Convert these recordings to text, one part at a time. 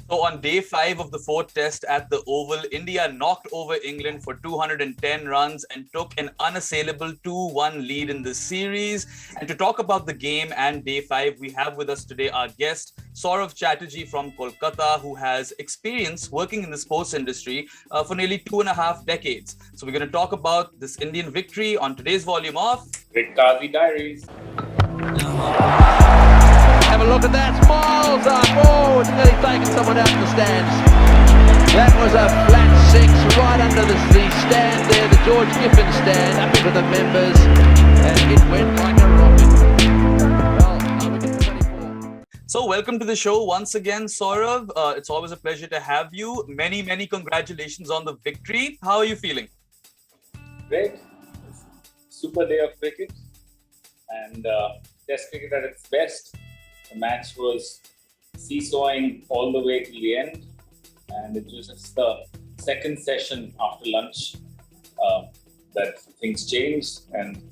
So on day 5 of the 4th test at the Oval, India knocked over England for 210 runs and took an unassailable 2-1 lead in the series. And to talk about the game and day 5, we have with us today our guest, Saurav Chatterjee from Kolkata, who has experience working in the sports industry for nearly 2.5 decades. So we're going to talk about this Indian victory on today's volume of CRIQAZI Diaries. Have a look at that, smiles up, oh, it's nearly taken someone out in the stands. That was a flat six right under the stand there, the George Giffen stand, up into the members, and it went like a rocket. Well, wicket 24. So welcome to the show once again, Saurav. It's always a pleasure to have you. Many congratulations on the victory. How are you feeling? Great. Super day of cricket and test cricket at its best. The match was seesawing all the way till the end, and it was just the second session after lunch that things changed and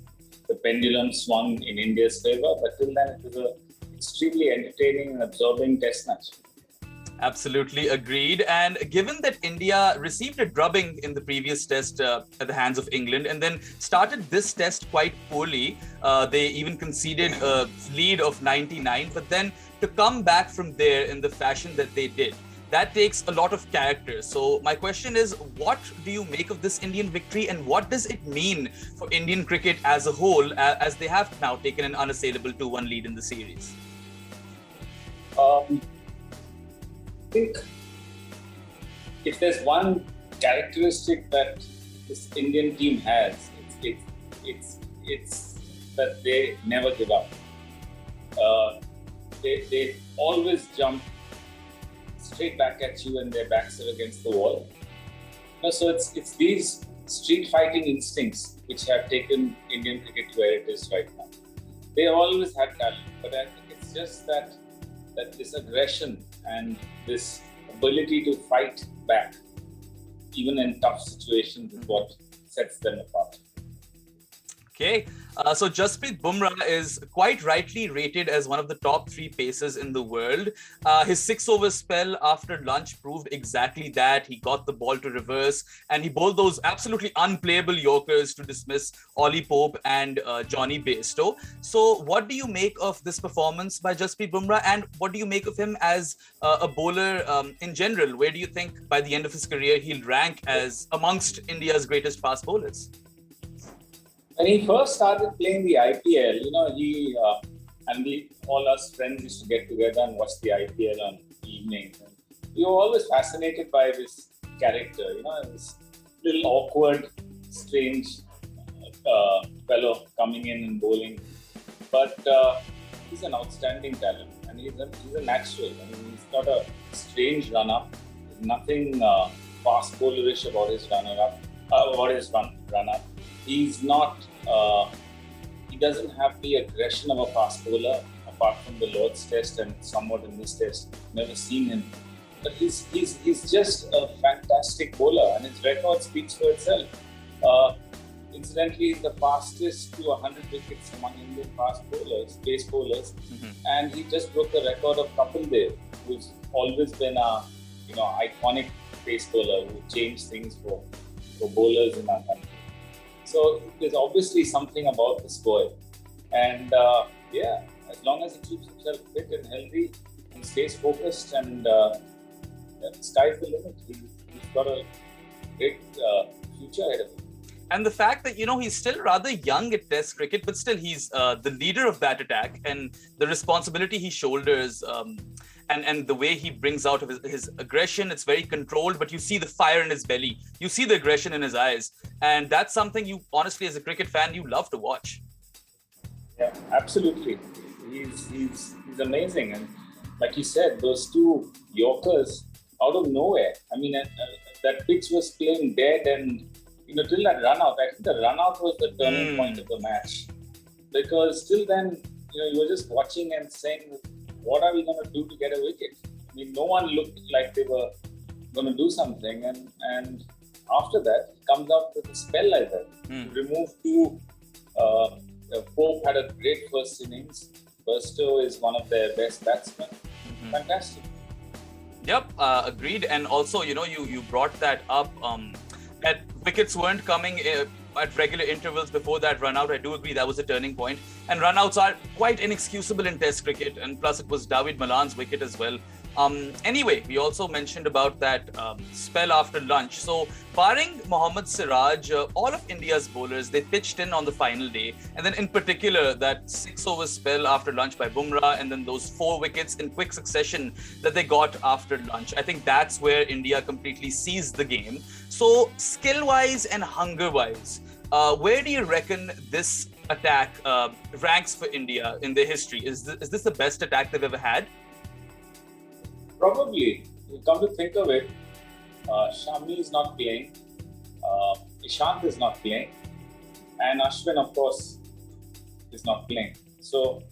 the pendulum swung in India's favour. But till then, it was an extremely entertaining and absorbing test match. Absolutely agreed. And given that India received a drubbing in the previous test at the hands of England and then started this test quite poorly, they even conceded a lead of 99, but then to come back from there in the fashion that they did, that takes a lot of character. So my question is, what do you make of this Indian victory and what does it mean for Indian cricket as a whole, as they have now taken an unassailable 2-1 lead in the series? I think if there's one characteristic that this Indian team has, it's that they never give up. They always jump straight back at you and their backs are against the wall. So it's these street fighting instincts which have taken Indian cricket to where it is right now. They always had talent, but I think it's just that this aggression and this ability to fight back, even in tough situations, is what sets them apart. Okay, so Jasprit Bumrah is quite rightly rated as one of the top 3 pacers in the world. His 6-over spell after lunch proved exactly that. He got the ball to reverse and he bowled those absolutely unplayable Yorkers to dismiss Ollie Pope and Johnny Bairstow. So what do you make of this performance by Jasprit Bumrah and what do you make of him as a bowler in general? Where do you think by the end of his career he'll rank as amongst India's greatest fast bowlers? When he first started playing the IPL, he and all us friends used to get together and watch the IPL on evenings. And we were always fascinated by this character, this little awkward, strange fellow coming in and bowling. But he's an outstanding talent and he's a natural. I mean, he's got a strange run-up. There's nothing fast bowlerish about his run-up. He's not, he doesn't have the aggression of a fast bowler, apart from the Lord's Test and somewhat in this test. Never seen him. But he's just a fantastic bowler and his record speaks for itself. Incidentally, he's the fastest to 100 wickets among Indian fast bowlers, pace bowlers. Mm-hmm. And he just broke the record of Kapil Dev, who's always been a iconic pace bowler who changed things for bowlers in our country. So there's obviously something about this boy. And as long as he keeps himself fit and healthy and stays focused and the sky's the limit. He's got a great future ahead of him. And the fact that, he's still rather young at Test cricket, but still he's the leader of that attack and the responsibility he shoulders and the way he brings out of his aggression, it's very controlled, but you see the fire in his belly. You see the aggression in his eyes. And that's something you, honestly, as a cricket fan, you love to watch. Yeah, absolutely. He's amazing. And like you said, those 2 Yorkers out of nowhere. I mean, that pitch was playing dead and till that run out, I think the run out was the turning point of the match. Because till then, you were just watching and saying, what are we going to do to get a wicket? I mean, no one looked like they were going to do something. And after that, he comes up with a spell like that. Remove 2. Pope had a great first innings. Bairstow is one of their best batsmen. Fantastic. Yep, agreed. And also, you brought that up. That wickets weren't coming at regular intervals before that run out. I do agree that was a turning point. And run outs are quite inexcusable in Test cricket. And plus, it was David Malan's wicket as well. Anyway, we also mentioned about that spell after lunch. So, barring Mohammad Siraj, all of India's bowlers, they pitched in on the final day. And then in particular, that 6-over spell after lunch by Bumrah, and then those 4 wickets in quick succession that they got after lunch. I think that's where India completely seized the game. So, skill-wise and hunger-wise, where do you reckon this attack ranks for India in their history? Is this the best attack they've ever had? Probably. Come to think of it, Shami is not playing, Ishant is not playing, and Ashwin, of course, is not playing. So,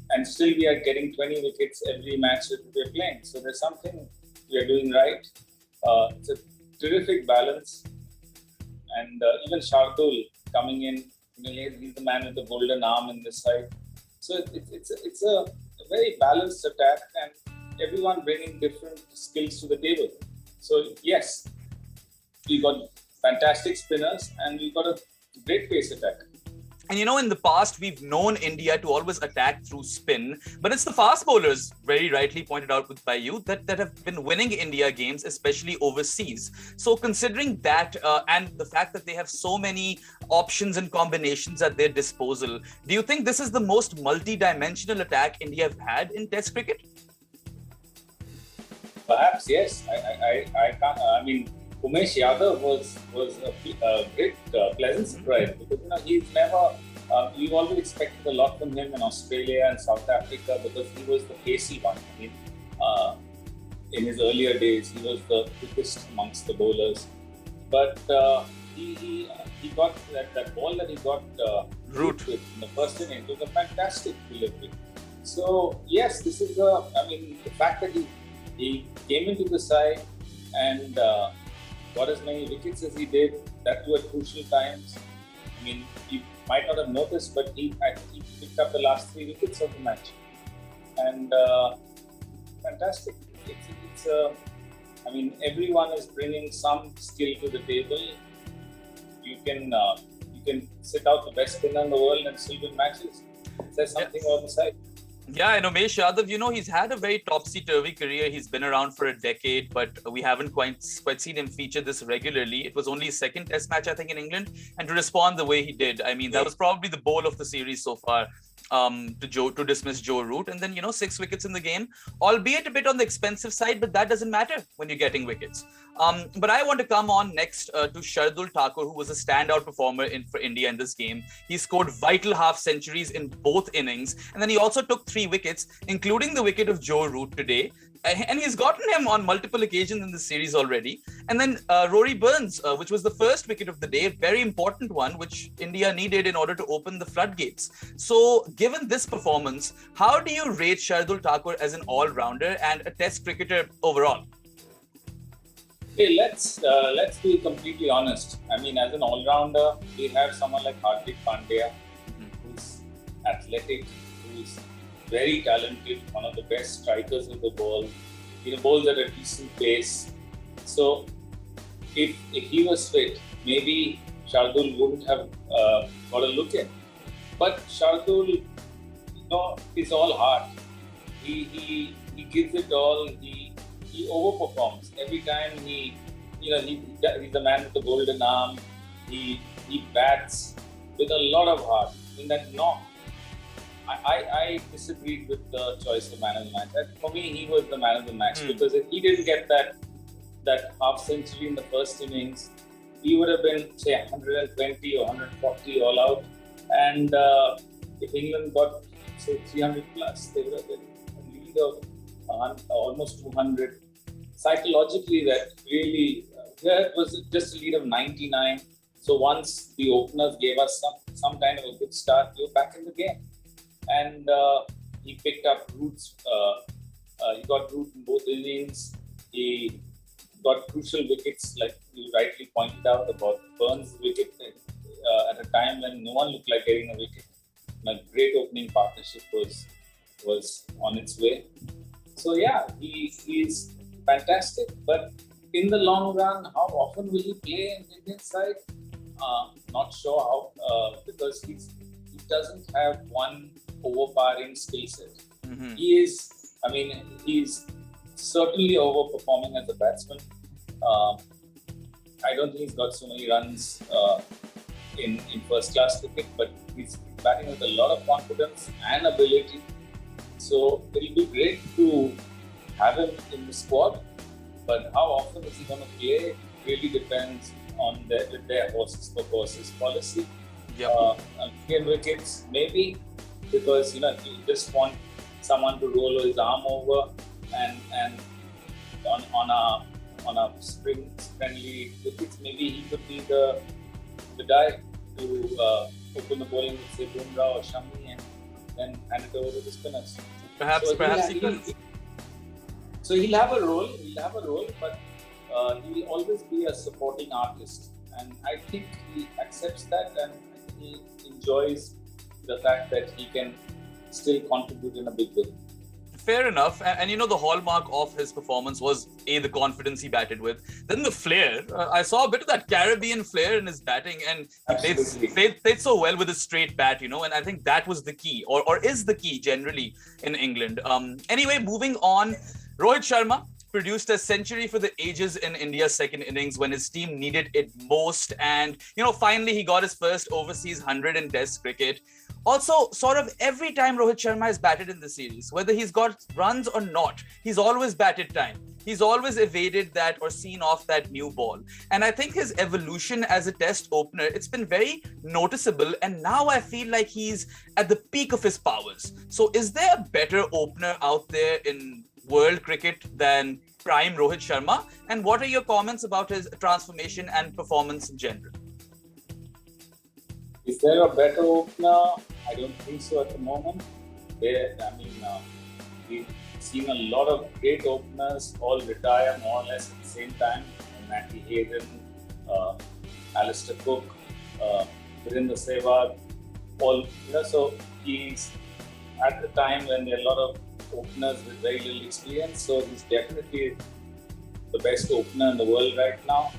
and still we are getting 20 wickets every match that we are playing. So there's something we are doing right. It's a terrific balance, and even Shardul coming in, he's the man with the golden arm in this side. So it's a very balanced attack, and everyone bringing different skills to the table. So yes, we got fantastic spinners and we got a great pace attack. And in the past, we've known India to always attack through spin, but it's the fast bowlers, very rightly pointed out by you, that have been winning India games, especially overseas. So considering that and the fact that they have so many options and combinations at their disposal, do you think this is the most multi-dimensional attack India have had in Test cricket? Perhaps, yes. I can't. I mean, Umesh Yadav was a great, pleasant surprise because he's never. We've always expected a lot from him in Australia and South Africa because he was the pacey one. I mean, in his earlier days, he was the quickest amongst the bowlers. But he got that ball that he got root with in the first innings was a fantastic delivery. So yes, this is the fact that he came into the side and got as many wickets as he did, that too at crucial times. I mean, you might not have noticed, but he picked up the last 3 wickets of the match. And fantastic. Everyone is bringing some skill to the table. You can sit out the best spinner in the world and still win matches. It says something on the side. Yeah, and Umesh Yadav, he's had a very topsy-turvy career. He's been around for a decade, but we haven't quite seen him feature this regularly. It was only his second Test match, I think, in England. And to respond the way he did, I mean, that was probably the bowl of the series so far, to dismiss Joe Root. And then, 6 wickets in the game, albeit a bit on the expensive side, but that doesn't matter when you're getting wickets. But I want to come on next to Shardul Thakur, who was a standout performer for India in this game. He scored vital half centuries in both innings. And then he also took 3 wickets, including the wicket of Joe Root today. And he's gotten him on multiple occasions in this series already. And then Rory Burns, which was the first wicket of the day, a very important one, which India needed in order to open the floodgates. So given this performance, how do you rate Shardul Thakur as an all-rounder and a Test cricketer overall? Hey, let's be completely honest. I mean, as an all-rounder, we have someone like Hardik Pandya, who's athletic, who's very talented, one of the best strikers of the ball. He bowls at a decent pace. So, if he was fit, maybe Shardul wouldn't have got a look in. But Shardul, is all heart. He gives it all. He overperforms every time. He's the man with the golden arm. He bats with a lot of heart. In that knock, I disagreed with the choice of man of the match. For me, he was the man of the match because if he didn't get that half century in the first innings, he would have been, say, 120 or 140 all out. And if England got, say, 300 plus, they would have been a lead of almost 200. Psychologically, that really, it was just a lead of 99. So once the openers gave us some kind of a good start, we were back in the game. And he picked up Root's. He got Root in both innings. He got crucial wickets, like you rightly pointed out about Burns' wicket at a time when no one looked like getting a wicket. And a great opening partnership was on its way. So yeah, he's fantastic. But in the long run, how often will he play in the Indian side? Not sure how, because he doesn't have one overpowering skill set. Mm-hmm. He's certainly overperforming as a batsman. I don't think he's got so many runs in first-class cricket, but he's batting with a lot of confidence and ability. So it'll be great to have him in the squad, but how often is he going to play really depends on their horses for courses policy. Yep. Indian wickets, maybe, because you just want someone to roll his arm over and on a spring-friendly wickets, maybe he could be the guy to open the bowling with, say, Bumrah or Shami, and then hand it over to the spinners. Perhaps he could. So he'll have a role, but he will always be a supporting artist. And I think he accepts that, and he enjoys the fact that he can still contribute in a big way. Fair enough. And the hallmark of his performance was the confidence he batted with. Then the flair. I saw a bit of that Caribbean flair in his batting, and he played so well with a straight bat, and I think that was the key, or is the key generally in England. Anyway, moving on, Rohit Sharma produced a century for the ages in India's second innings when his team needed it most, and finally he got his first overseas 100 in Test cricket. Also, sort of every time Rohit Sharma has batted in the series, whether he's got runs or not, he's always batted time. He's always evaded that or seen off that new ball. And I think his evolution as a Test opener, it's been very noticeable. And now I feel like he's at the peak of his powers. So is there a better opener out there in world cricket than prime Rohit Sharma? And what are your comments about his transformation and performance in general? Is there a better opener? I don't think so at the moment. We've seen a lot of great openers all retire more or less at the same time. Matty Hayden, Alistair Cook, Virendra Sehwag, all. So he's at the time when there are a lot of openers with very little experience. So he's definitely the best opener in the world right now.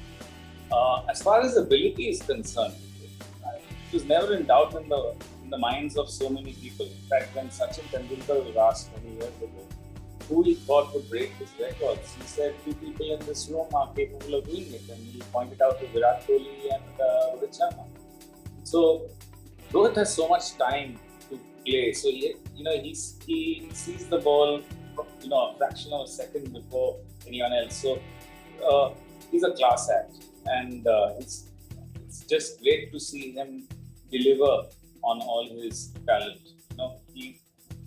As far as ability is concerned, it was never in doubt in the minds of so many people. In fact, when Sachin Tendulkar was asked many years ago who he thought would break his records, he said 2 people in this room are capable of doing it, and he pointed out to Virat Kohli and Rohit Sharma. So Rohit has so much time to play. So he sees the ball, a fraction of a second before anyone else. So he's a class act, and it's just great to see him deliver on all his talent. He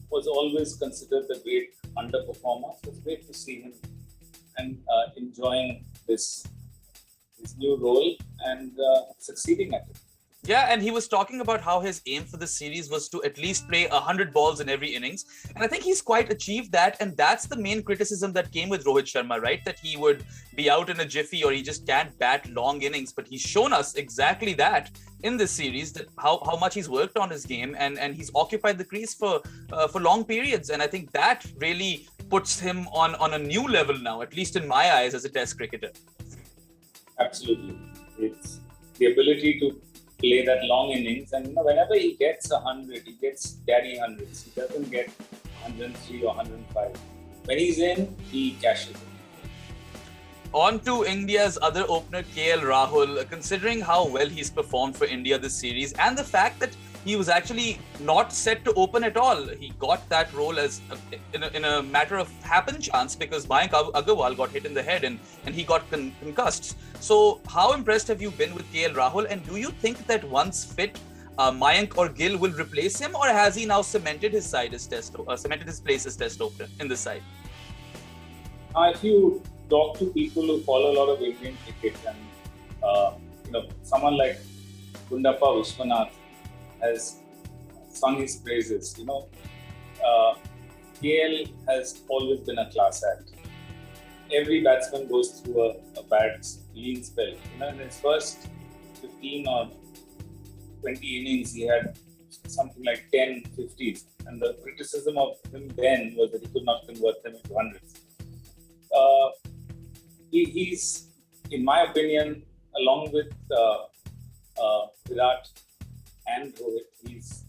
was always considered the great underperformer. So it's great to see him and enjoying this new role and succeeding at it. Yeah, and he was talking about how his aim for the series was to at least play 100 balls in every innings. And I think he's quite achieved that. And that's the main criticism that came with Rohit Sharma, right? That he would be out in a jiffy or he just can't bat long innings. But he's shown us exactly that in this series, that how much he's worked on his game, and he's occupied the crease for long periods. And I think that really puts him on a new level now, at least in my eyes, as a Test cricketer. Absolutely. It's the ability to play that long innings, and whenever he gets 100, he gets daddy hundreds. He doesn't get 103 or 105. When he's in, he cashes it. On to India's other opener, KL Rahul. Considering how well he's performed for India this series, and the fact that he was actually not set to open at all, he got that role as in a matter of happenchance because Mayank Agarwal got hit in the head and he got concussed. So how impressed have you been with KL Rahul, and do you think that once fit, Mayank or Gill will replace him, or has he now cemented his place as Test opener in this side? If you talk to people who follow a lot of Indian cricket, and someone like Gundappa Vishwanath has sung his praises. KL has always been a class act. Every batsman goes through a bad lean spell. In his first 15 or 20 innings, he had something like 10 50s. And the criticism of him then was that he could not convert them into hundreds. he's, in my opinion, along with Virat and Rohit, he's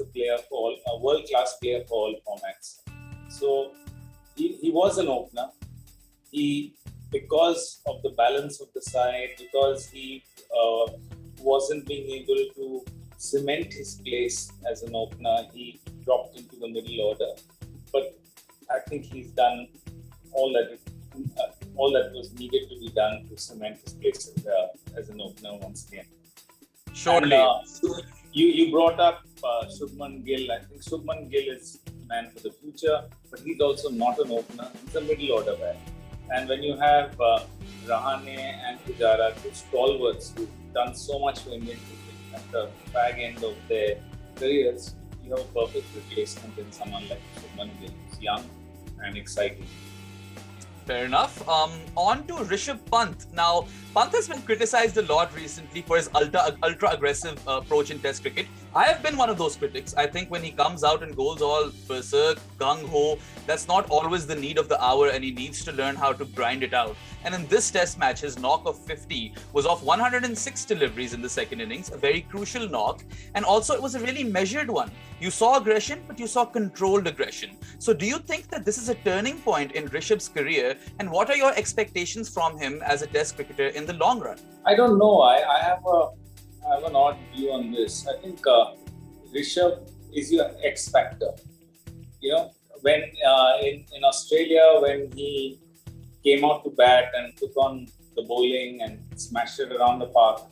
a player for a world-class player for all formats. So he was an opener. Because of the balance of the side, because he wasn't being able to cement his place as an opener, he dropped into the middle order. But I think he's done all that was needed to be done to cement his place as an opener once again. Surely. And, you brought up Shubman Gill. I think Shubman Gill is the man for the future, but he's also not an opener. He's a middle order guy. And when you have Rahane and Pujara, two stalwarts who've done so much for Indian cricket at the fag end of their careers, you have a perfect replacement in someone like Shubman Gill, who's young and exciting. Fair enough. On to Rishabh Pant. Now, Pant has been criticized a lot recently for his ultra-aggressive approach in Test cricket. I have been one of those critics. I think when he comes out and goes all berserk, gung-ho, that's not always the need of the hour, and he needs to learn how to grind it out. And in this Test match, his knock of 50 was off 106 deliveries in the second innings, a very crucial knock. And also, it was a really measured one. You saw aggression, but you saw controlled aggression. So do you think that this is a turning point in Rishabh's career? And what are your expectations from him as a Test cricketer in the long run? I don't know. I have an odd view on this. I think Rishabh is your X factor. You know, when in Australia, when he came out to bat and took on the bowling and smashed it around the park,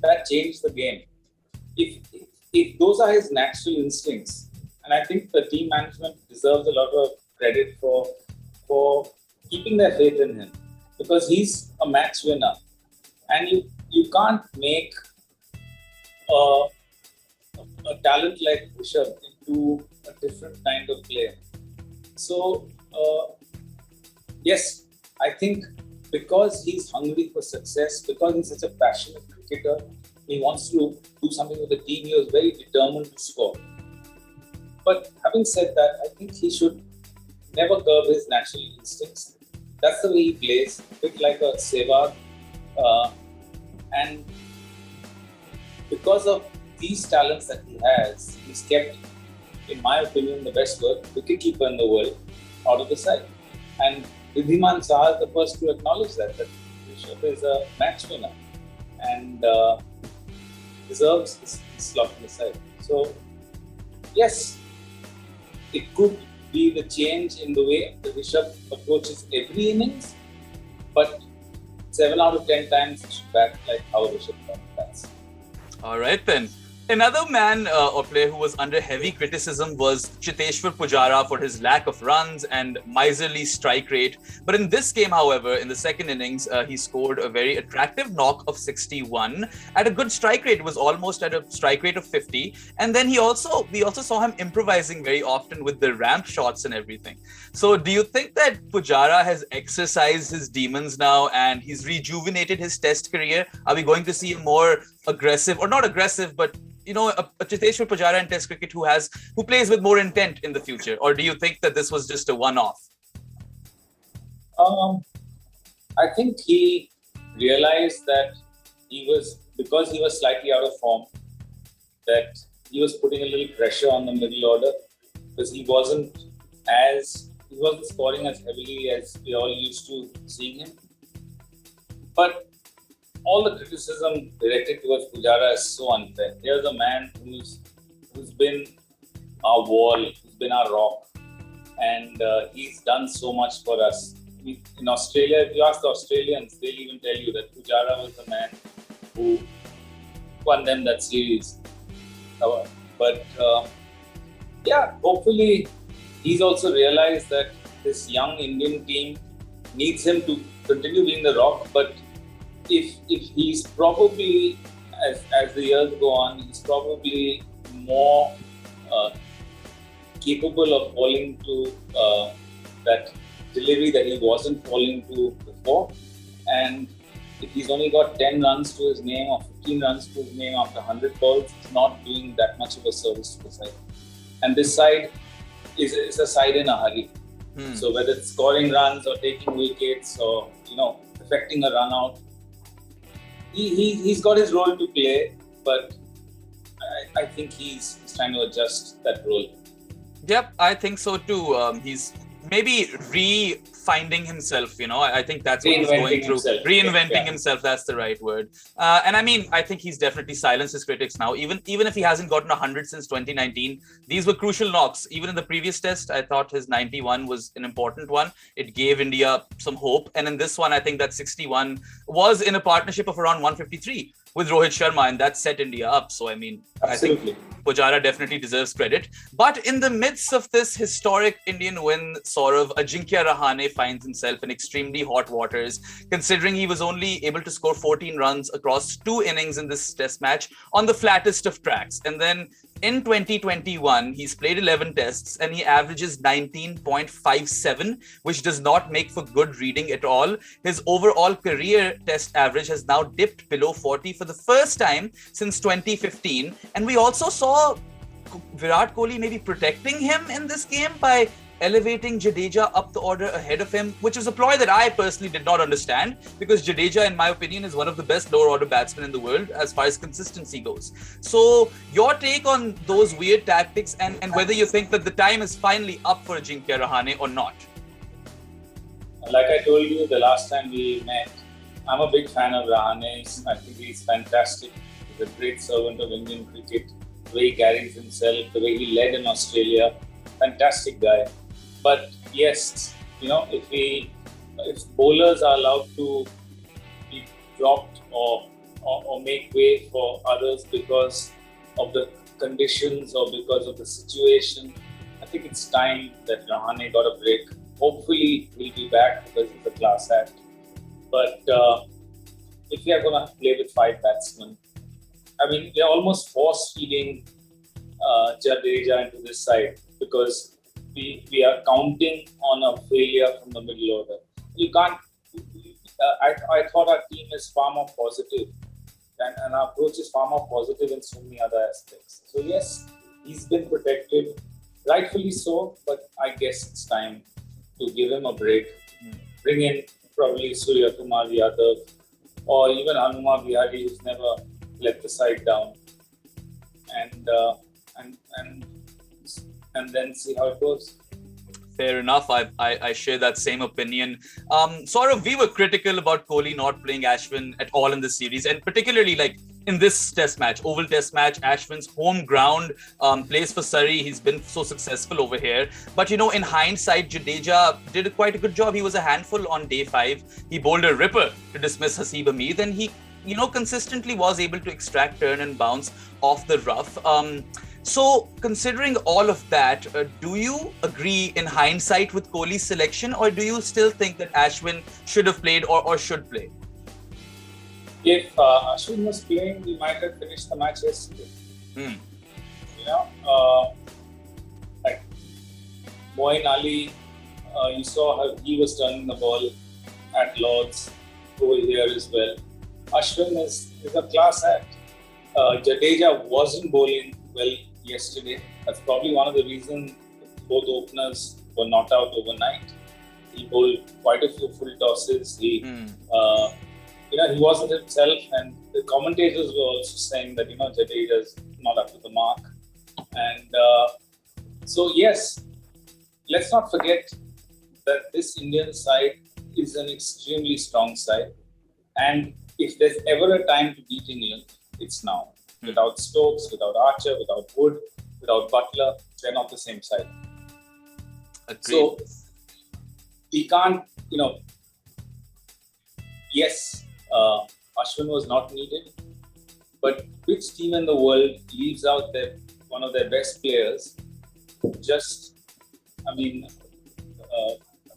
that changed the game. If those are his natural instincts, and I think the team management deserves a lot of credit for keeping their faith in him, because he's a match winner, and you can't make a talent like Rishabh into a different kind of player. So yes, I think because he's hungry for success, because he's such a passionate cricketer, he wants to do something with the team. He was very determined to score. But having said that, I think he should never curb his natural instincts. That's the way he plays, a bit like a Sehwag. And because of these talents that he has, he's kept, in my opinion, the best wicketkeeper in the world out of the side. And Ridhiman Saha is the first to acknowledge that Rishabh is a match winner and deserves his slot in the side. So, yes, it could be the change in the way the Rishabh approaches every innings, but 7 out of 10 times he should bat like how Rishabh bats. All right then. Another man or player who was under heavy criticism was Cheteshwar Pujara for his lack of runs and miserly strike rate. But in this game, however, in the second innings, he scored a very attractive knock of 61 at a good strike rate. It was almost at a strike rate of 50. And then we also saw him improvising very often with the ramp shots and everything. So do you think that Pujara has exercised his demons now and he's rejuvenated his Test career? Are we going to see a more aggressive, or not aggressive, but a Cheteshwar Pujara in Test cricket who plays with more intent in the future? Or do you think that this was just a one-off? I think he realized that because he was slightly out of form, that he was putting a little pressure on the middle order, because he wasn't scoring as heavily as we all used to seeing him. But all the criticism directed towards Pujara is so unfair. Here's a man who's been our wall, who's been our rock, and he's done so much for us. In Australia, if you ask the Australians, they'll even tell you that Pujara was the man who won them that series. But hopefully he's also realized that this young Indian team needs him to continue being the rock, but if he's probably, as the years go on, he's probably more capable of falling to that delivery that he wasn't falling to before. And if he's only got 10 runs to his name or 15 runs to his name after 100 balls, he's not doing that much of a service to the side. And this side is a side in a hurry. So whether it's scoring runs or taking wickets or, affecting a run out. He's got his role to play, but I think he's trying to adjust that role. Yep, I think so too. He's maybe re-finding himself, I think that's what he's going through. Reinventing himself, that's the right word. And I mean, I think he's definitely silenced his critics now. Even if he hasn't gotten 100 since 2019, these were crucial knocks. Even in the previous test, I thought his 91 was an important one. It gave India some hope. And in this one, I think that 61 was in a partnership of around 153 with Rohit Sharma, and that set India up. So, I mean, absolutely. I think Pujara definitely deserves credit. But in the midst of this historic Indian win, Saurav, Ajinkya Rahane finds himself in extremely hot waters, considering he was only able to score 14 runs across 2 innings in this test match on the flattest of tracks. And then in 2021, he's played 11 tests and he averages 19.57, which does not make for good reading at all. His overall career test average has now dipped below 40 for the first time since 2015. And we also saw Virat Kohli maybe protecting him in this game by elevating Jadeja up the order ahead of him, which is a ploy that I personally did not understand, because Jadeja, in my opinion, is one of the best lower order batsmen in the world as far as consistency goes. So your take on those weird tactics and whether you think that the time is finally up for Ajinkya Rahane or not. Like I told you the last time we met, I'm a big fan of Rahane. I think he's fantastic. He's a great servant of Indian cricket. The way he carries himself, the way he led in Australia, fantastic guy. But yes, if bowlers are allowed to be dropped or make way for others because of the conditions or because of the situation, I think it's time that Rahane got a break. Hopefully he'll be back because he's a class act. But if we are going to play with 5 batsmen, I mean, they're almost force-feeding Jadeja into this side because we are counting on a failure from the middle order. You can't. I thought our team is far more positive, and our approach is far more positive in so many other aspects. So yes, he's been protected, rightfully so. But I guess it's time to give him a break. Bring in probably Surya Kumar Yadav or even Hanuma Vihari, who's never let the side down, and then see how it goes. Fair enough. I share that same opinion. Saurav, we were critical about Kohli not playing Ashwin at all in this series, and particularly like in this test match, Oval Test match, Ashwin's home ground, plays for Surrey. He's been so successful over here. But in hindsight, Jadeja did quite a good job. He was a handful on day 5. He bowled a ripper to dismiss Haseeb Hameed, and he consistently was able to extract turn and bounce off the rough. So, considering all of that, do you agree in hindsight with Kohli's selection, or do you still think that Ashwin should have played or should play? If Ashwin was playing, we might have finished the match yesterday. Like Moeen Ali, you saw how he was turning the ball at Lords over here as well. Ashwin is a class act. Jadeja wasn't bowling well yesterday. That's probably one of the reasons both openers were not out overnight. He bowled quite a few full tosses. He wasn't himself, and the commentators were also saying that Jadeja is not up to the mark. And so yes, let's not forget that this Indian side is an extremely strong side, and if there's ever a time to beat England, it's now. Without Stokes, without Archer, without Wood, without Butler, they're not the same side. Agreed. So we can't, yes, Ashwin was not needed, but which team in the world leaves out one of their best players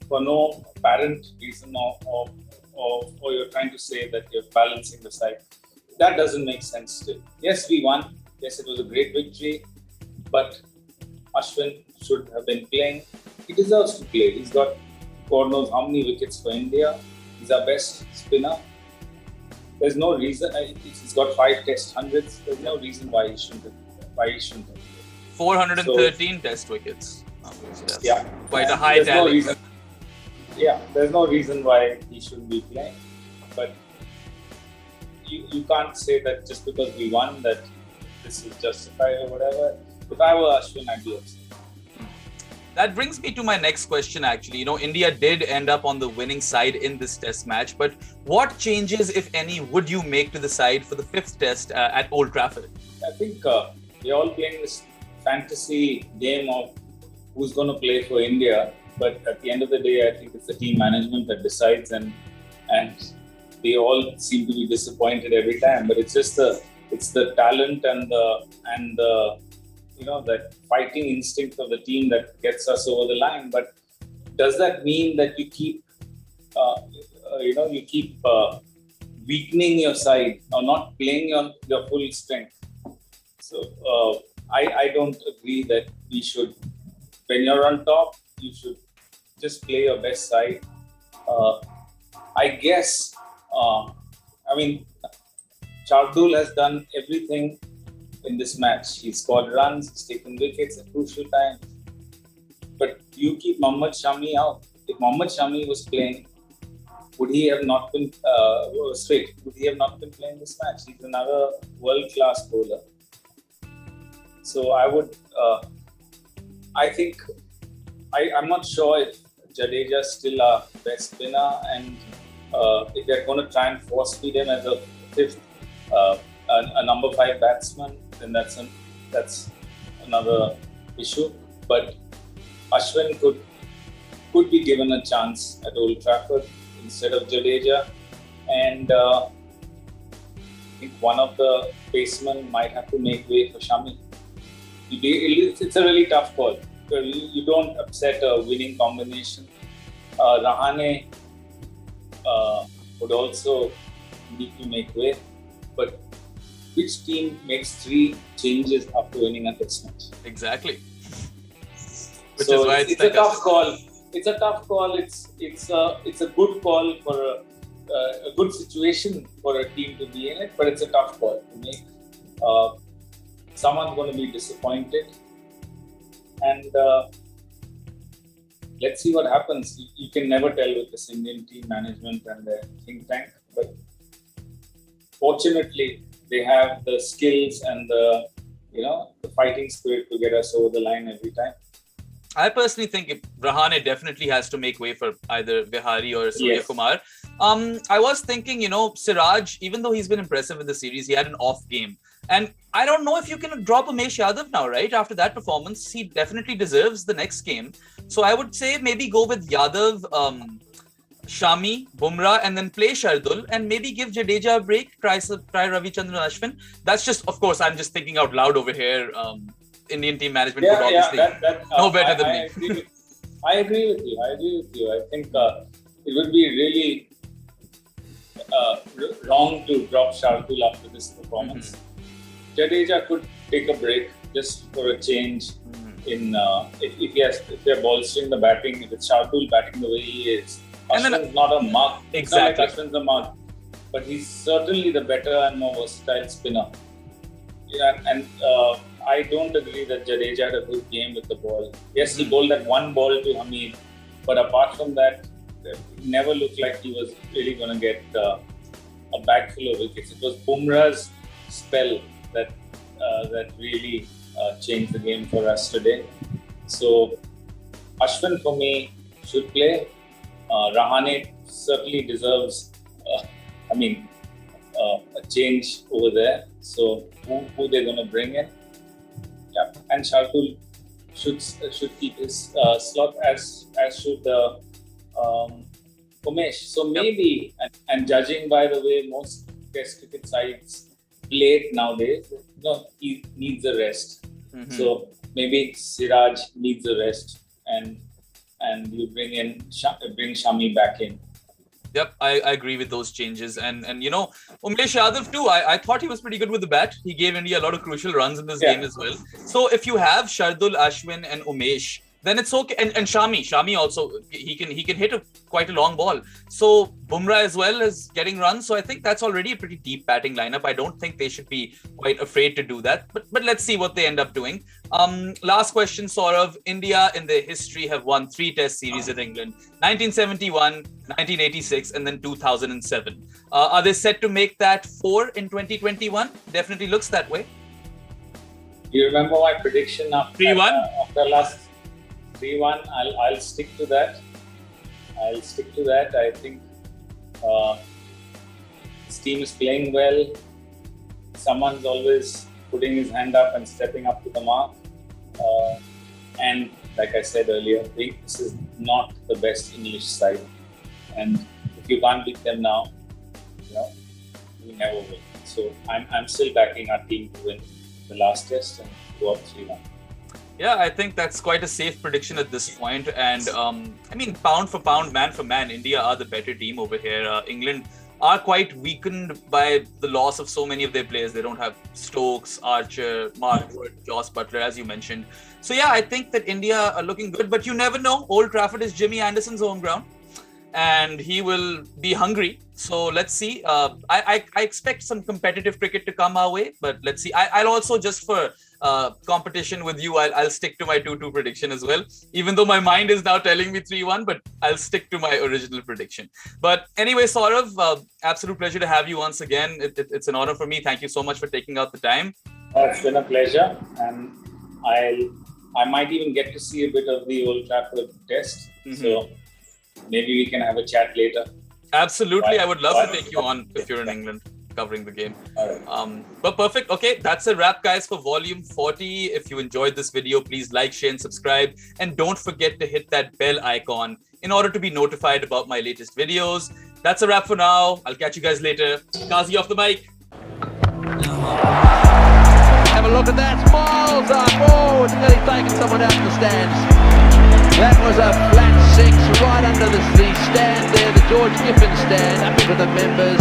for no apparent reason or you're trying to say that you're balancing the side? That doesn't make sense still. Yes, we won. Yes, it was a great victory. But Ashwin should have been playing. He deserves to play. He's got God knows how many wickets for India. He's our best spinner. There's no reason. He's got 5 test hundreds. There's no reason why he shouldn't have played. 413 test wickets. Yeah. Quite a high tally. There's no reason why he shouldn't be playing. but you can't say that just because we won that this is justified or whatever. If I were Ashwin, I'd be upset. That brings me to my next question, actually. India did end up on the winning side in this test match, but what changes, if any, would you make to the side for the fifth test at Old Trafford? I think we're all playing this fantasy game of who's going to play for India, but at the end of the day, I think it's the team management that decides, and they all seem to be disappointed every time. But it's just the talent and the that fighting instinct of the team that gets us over the line. But does that mean that you keep weakening your side or not playing your full strength? So I don't agree that we should. When you're on top, you should just play your best side. I guess. Shardul has done everything in this match. He's scored runs, he's taken wickets at crucial times. But you keep Mohammad Shami out. If Mohammad Shami was playing, would he have not been Would he have not been playing this match? He's another world-class bowler. So I would. I'm not sure if Jadeja is still our best spinner, and if they're going to try and force feed him as a fifth, a number 5 batsman, then that's another issue. But Ashwin could be given a chance at Old Trafford instead of Jadeja, and I think one of the basemen might have to make way for Shami. It's a really tough call. You don't upset a winning combination. Rahane would also need to make way, but which team makes 3 changes after winning a test match? Exactly. It's a tough call. It's a tough call. It's a good call for a good situation for a team to be in it, but it's a tough call to make. Someone's going to be disappointed, and let's see what happens. You can never tell with this Indian team management and their think tank, but fortunately, they have the skills and the fighting spirit to get us over the line every time. I personally think Rahane definitely has to make way for either Vihari or Surya Kumar. I was thinking, Siraj, even though he's been impressive in the series, he had an off game. And I don't know if you can drop Umesh Yadav now, right? After that performance, he definitely deserves the next game. So I would say maybe go with Yadav, Shami, Bumrah, and then play Shardul, and maybe give Jadeja a break, try Ravichandran Ashwin. That's just, of course, I'm just thinking out loud over here. Indian team management would obviously know better than me. I agree with you. I think it would be really wrong to drop Shardul after this performance. Jadeja could take a break just for a change. If they're bolstering the batting, if it's Shardul batting the way he is, Ashwin's not a mug. Exactly. It's not like Ashwin's a mug, but he's certainly the better and more versatile spinner. And I don't agree that Jadeja had a good game with the ball. Yes, he bowled that one ball to Hamid, but apart from that, it never looked like he was really going to get a bag full of wickets. It was Bumrah's spell that really changed the game for us today. So Ashwin for me should play. Rahane certainly deserves a change over there. So who they're going to bring in? Yeah, and Shardul should keep his slot as should Umesh. So maybe, and judging by the way most Test cricket sides play it nowadays, he needs a rest. So maybe Siraj needs a rest, and you bring Shami back in. Yep, I agree with those changes. And Umesh Yadav too, I thought he was pretty good with the bat. He gave India a lot of crucial runs in this game as well. So if you have Shardul, Ashwin and Umesh, then it's okay. And Shami also, he can hit quite a long ball. So Bumrah as well is getting runs. So I think that's already a pretty deep batting lineup. I don't think they should be quite afraid to do that. But let's see what they end up doing. Last question, Saurav. India in their history have won 3 Test series in England: 1971, 1986, and then 2007. Are they set to make that 4 in 2021? Definitely looks that way. Do you remember my prediction after 3-1? After last 3-1? I'll stick to that. I think this team is playing well. Someone's always putting his hand up and stepping up to the mark. And like I said earlier, this is not the best English side. And if you can't beat them now, you never will. So I'm still backing our team to win the last test and go up 3-1. Yeah, I think that's quite a safe prediction at this point. And I mean, pound for pound, man for man, India are the better team over here. England are quite weakened by the loss of so many of their players. They don't have Stokes, Archer, Mark Wood, Joss Butler, as you mentioned. So yeah, I think that India are looking good, but you never know. Old Trafford is Jimmy Anderson's home ground, and he will be hungry. So let's see. I expect some competitive cricket to come our way, but let's see. I'll also, just for competition with you, I'll stick to my 2-2 prediction as well, even though my mind is now telling me 3-1, but I'll stick to my original prediction. But anyway, Saurav, absolute pleasure to have you once again. It's an honor for me. Thank you so much for taking out the time. It's been a pleasure, and I might even get to see a bit of the Old Trafford test. So maybe we can have a chat later. Absolutely. I would love to take you on if you're in England covering the game. But perfect. Okay, that's a wrap, guys, for volume 40. If you enjoyed this video, please like, share and subscribe. And don't forget to hit that bell icon in order to be notified about my latest videos. That's a wrap for now. I'll catch you guys later. Kazi off the mic. Have a look at that. Miles up. Oh, it's nearly taken someone out in the stands. That was a flat 6 right under the stand there, the George Giffen stand, up into the members.